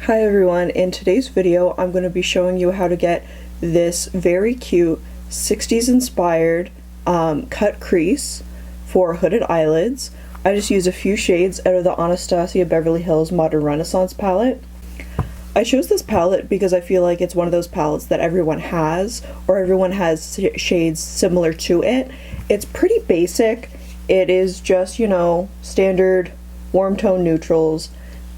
Hi everyone, in today's video I'm going to be showing you how to get this very cute 60s inspired cut crease for hooded eyelids. I just use a few shades out of the Anastasia Beverly Hills Modern Renaissance palette. I chose this palette because I feel like it's one of those palettes that everyone has, or everyone has shades similar to it. It's pretty basic. It is just, you know, standard warm tone neutrals,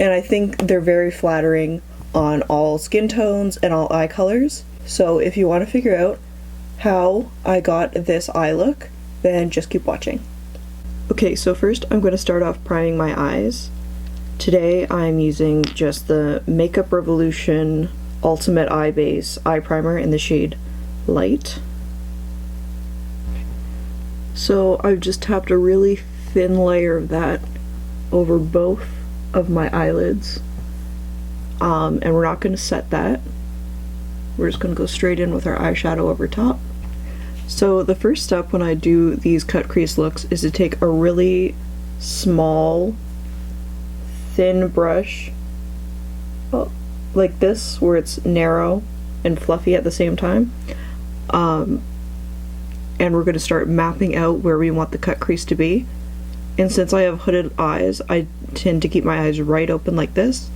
and I think they're very flattering on all skin tones and all eye colors. So if you want to figure out how I got this eye look, then just keep watching. Okay, so first I'm going to start off priming my eyes. Today I'm using just the Makeup Revolution Ultimate Eye Base Eye Primer in the shade Light. So I've just tapped a really thin layer of that over both of my eyelids, and we're not going to set that. We're just going to go straight in with our eyeshadow over top. So the first step when I do these cut crease looks is to take a really small thin brush, like this, where it's narrow and fluffy at the same time, and we're going to start mapping out where we want the cut crease to be. And since I have hooded eyes, I tend to keep my eyes right open like this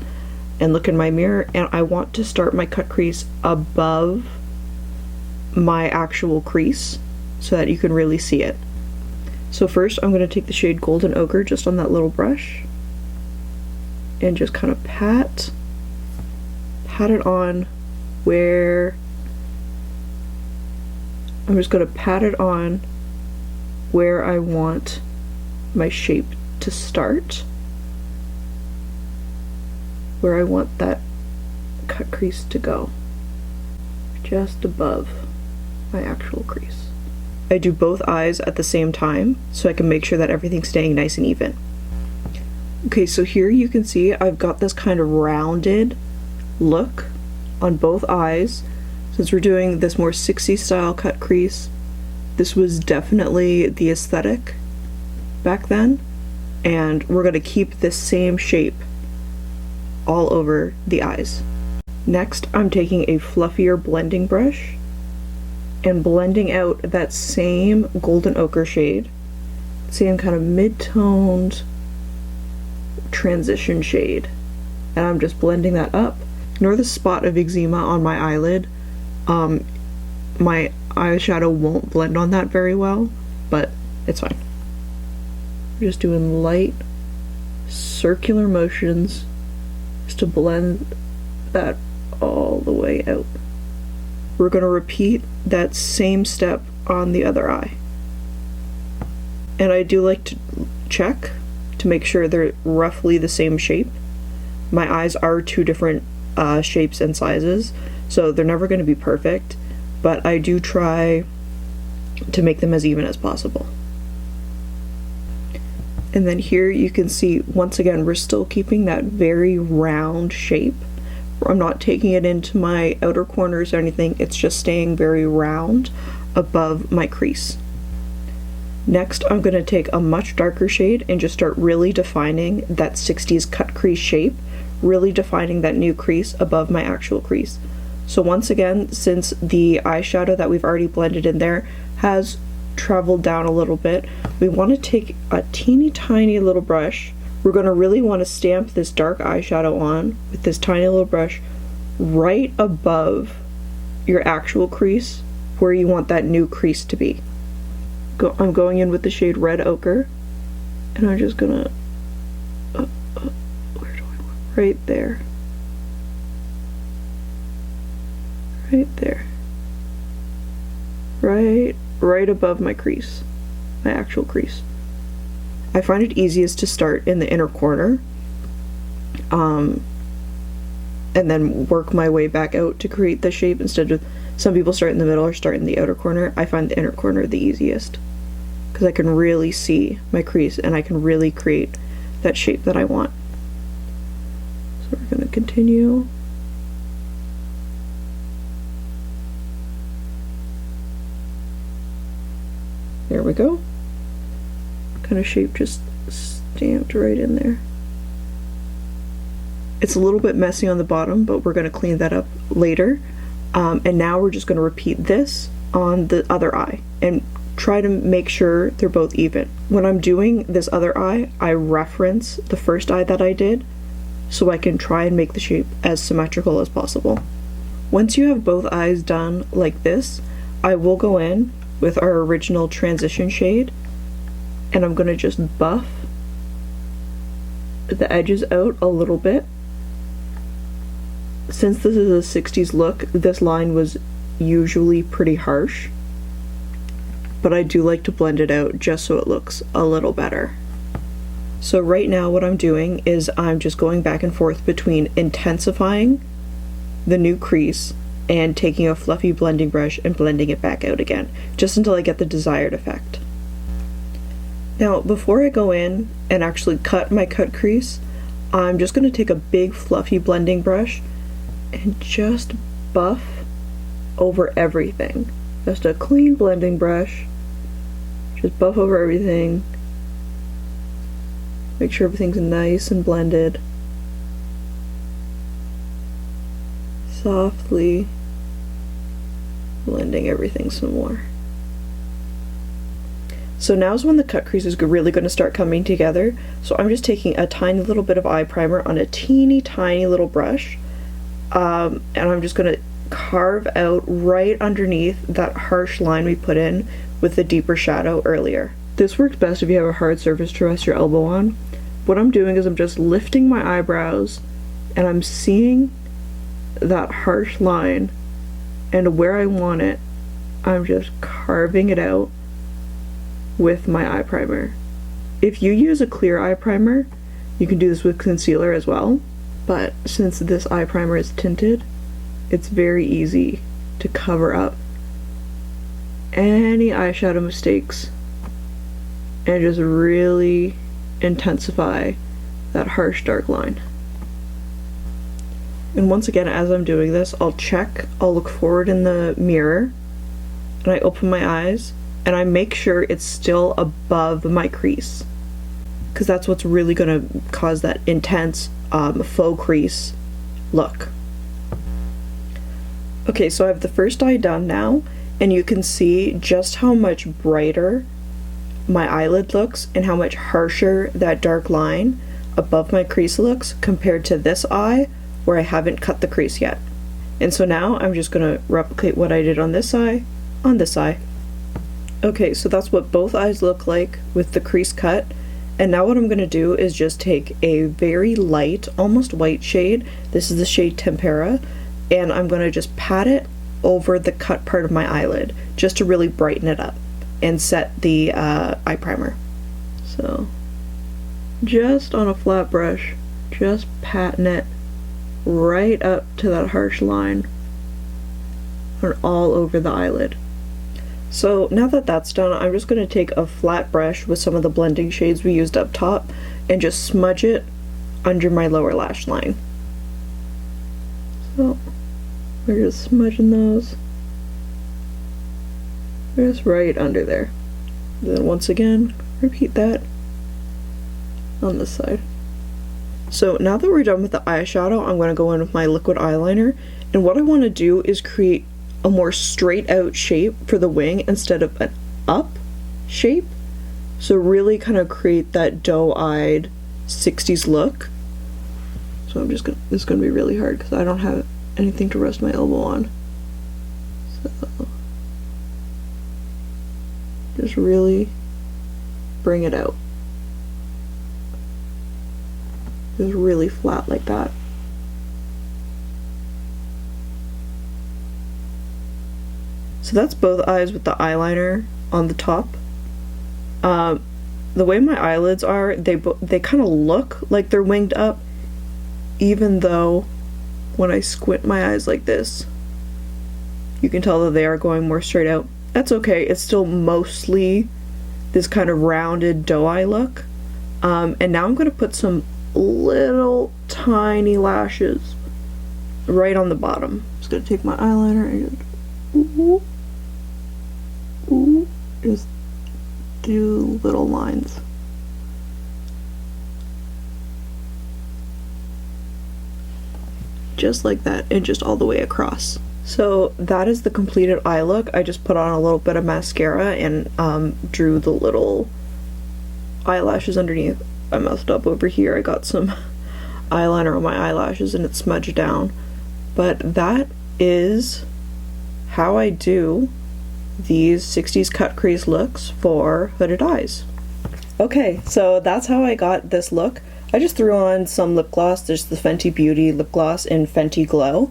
and look in my mirror, and I want to start my cut crease above my actual crease so that you can really see it. So first I'm going to take the shade Golden Ochre just on that little brush and just kind of pat it on where I'm just going to pat it on where I want my shape to start, where I want that cut crease to go, just above my actual crease. I do both eyes at the same time so I can make sure that everything's staying nice and even. Okay, so here you can see I've got this kind of rounded look on both eyes. Since we're doing this more 60s style cut crease, this was definitely the aesthetic back then, and we're going to keep this same shape all over the eyes. Next, I'm taking a fluffier blending brush and blending out that same Golden Ochre shade, same kind of mid-toned transition shade, and I'm just blending that up. Ignore the spot of eczema on my eyelid. My eyeshadow won't blend on that very well, but it's fine. I'm just doing light circular motions just to blend that all the way out. We're going to repeat that same step on the other eye. And I do like to check to make sure they're roughly the same shape. My eyes are two different shapes and sizes, so they're never going to be perfect, but I do try to make them as even as possible. And then here you can see, once again, we're still keeping that very round shape. I'm not taking it into my outer corners or anything, it's just staying very round above my crease. Next, I'm going to take a much darker shade and just start really defining that 60s cut crease shape, really defining that new crease above my actual crease. So once again, since the eyeshadow that we've already blended in there has traveled down a little bit, we want to take a teeny tiny little brush. We're going to really want to stamp this dark eyeshadow on with this tiny little brush right above your actual crease where you want that new crease to be. I'm going in with the shade Red Ochre, and I'm just gonna where do I want? Right there. Right there. Right above my crease, my actual crease. I find it easiest to start in the inner corner, and then work my way back out to create the shape, instead of some people start in the middle or start in the outer corner. I find the inner corner the easiest because I can really see my crease and I can really create that shape that I want. So we're going to continue. There we go. Kind of shape just stamped right in there. It's a little bit messy on the bottom, but we're going to clean that up later. And now we're just going to repeat this on the other eye and try to make sure they're both even. When I'm doing this other eye, I reference the first eye that I did so I can try and make the shape as symmetrical as possible. Once you have both eyes done like this, I will go in with our original transition shade and I'm going to just buff the edges out a little bit. Since this is a 60s look, this line was usually pretty harsh, but I do like to blend it out just so it looks a little better. So right now what I'm doing is I'm just going back and forth between intensifying the new crease and taking a fluffy blending brush and blending it back out again, just until I get the desired effect. Now before I go in and actually cut my cut crease, I'm just going to take a big fluffy blending brush and just buff over everything. Just a clean blending brush, just buff over everything, make sure everything's nice and blended. Softly blending everything some more. So now's when the cut crease is really going to start coming together. So I'm just taking a tiny little bit of eye primer on a teeny tiny little brush, and I'm just going to carve out right underneath that harsh line we put in with the deeper shadow earlier. This works best if you have a hard surface to rest your elbow on. What I'm doing is I'm just lifting my eyebrows and I'm seeing that harsh line, and where I want it, I'm just carving it out with my eye primer. If you use a clear eye primer, you can do this with concealer as well, but since this eye primer is tinted, it's very easy to cover up any eyeshadow mistakes and just really intensify that harsh dark line. And once again, as I'm doing this, I'll look forward in the mirror and I open my eyes and I make sure it's still above my crease, because that's what's really going to cause that intense faux crease look. Okay, so I have the first eye done now, and you can see just how much brighter my eyelid looks and how much harsher that dark line above my crease looks compared to this eye where I haven't cut the crease yet. And so now I'm just going to replicate what I did on this eye on this eye. Okay, so that's what both eyes look like with the crease cut. And now what I'm going to do is just take a very light, almost white shade. This is the shade Tempera. And I'm going to just pat it over the cut part of my eyelid just to really brighten it up and set the eye primer. So just on a flat brush, just patting it right up to that harsh line and all over the eyelid. So now that that's done, I'm just going to take a flat brush with some of the blending shades we used up top and just smudge it under my lower lash line. So we're just smudging those just right under there. Then once again, repeat that on this side. So now that we're done with the eyeshadow, I'm going to go in with my liquid eyeliner, and what I want to do is create a more straight out shape for the wing instead of an up shape. So really kind of create that doe-eyed 60s look. So I'm just gonna, this is going to be really hard because I don't have anything to rest my elbow on. So just really bring it out. Just really flat like that. So that's both eyes with the eyeliner on the top. The way my eyelids are, they kind of look like they're winged up, even though when I squint my eyes like this, you can tell that they are going more straight out. That's okay, it's still mostly this kind of rounded doe eye look. And now I'm going to put some little tiny lashes right on the bottom. I'm just going to take my eyeliner and just do little lines. just like that, and just all the way across. So that is the completed eye look. I just put on a little bit of mascara and drew the little eyelashes underneath. I messed up over here. I got some eyeliner on my eyelashes and it smudged down. But that is how I do these 60s cut crease looks for hooded eyes. Okay, so that's how I got this look. I just threw on some lip gloss. There's the Fenty Beauty lip gloss in Fenty Glow.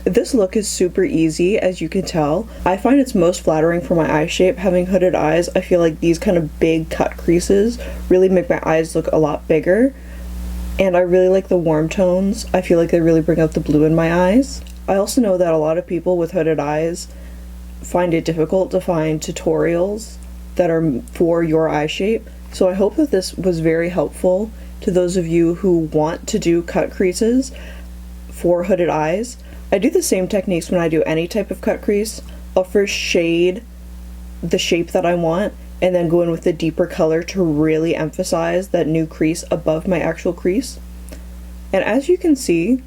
This look is super easy, as you can tell. I find it's most flattering for my eye shape. Having hooded eyes, I feel like these kind of big cut creases really make my eyes look a lot bigger. And I really like the warm tones. I feel like they really bring out the blue in my eyes. I also know that a lot of people with hooded eyes find it difficult to find tutorials that are for your eye shape. So I hope that this was very helpful to those of you who want to do cut creases for hooded eyes. I do the same techniques when I do any type of cut crease. I'll first shade the shape that I want and then go in with a deeper color to really emphasize that new crease above my actual crease. And as you can see,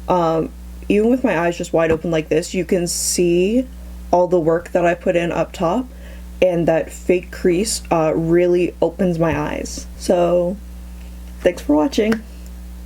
even with my eyes just wide open like this, you can see all the work that I put in up top, and that fake crease really opens my eyes. So thanks for watching.